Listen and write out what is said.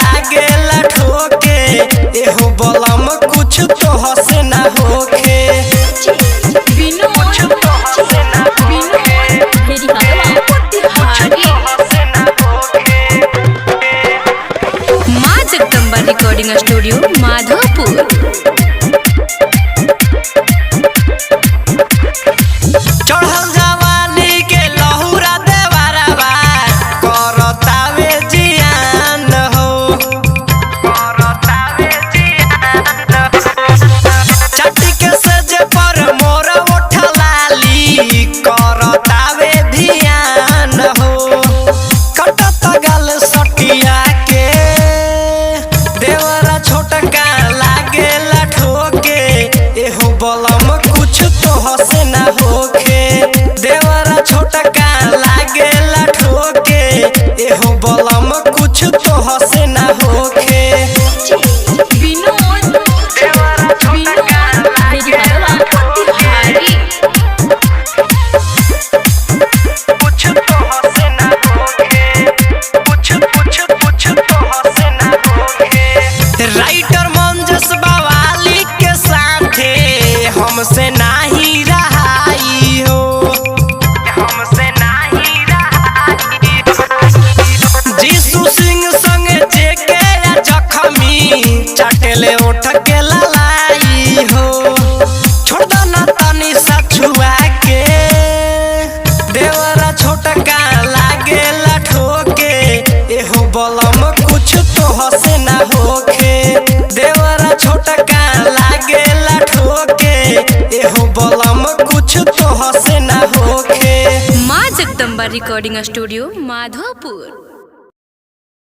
लागेला ठोके एहो बलम कुछ तो हसे ना होखे माँ जगदम्बा रिकॉर्डिंग स्टूडियो माधोपुर। चढ़ल जवानी के लहुरा देवरवा करतावे जियान हो चट्टी के सज पर मोर उठलाली करतावे धियान हो कटत गल सटिया के देवरा छोटका लागेला ठोके एहो बलम कुछ तो हसे ना होखे देवरा छोटका लागेला ठोके एहो बलम कुछ तो हसे ना होखे राइटर मंजस बवाली के साथे हमसे नाही रहाई हो जीसू सिंह संग जेके जखमी चटेले उठ के ललाई हो छोड़ ना तनी सछुआ के देवरा छोटका लागेला ठोके एहो बलम कुछ तो हसे ना होखे देवरा छोटका लागेला ठोके एहो बलम कुछ तो हसे ना होखे। माँ जगदम्बा रिकॉर्डिंग स्टूडियो माधोपुर।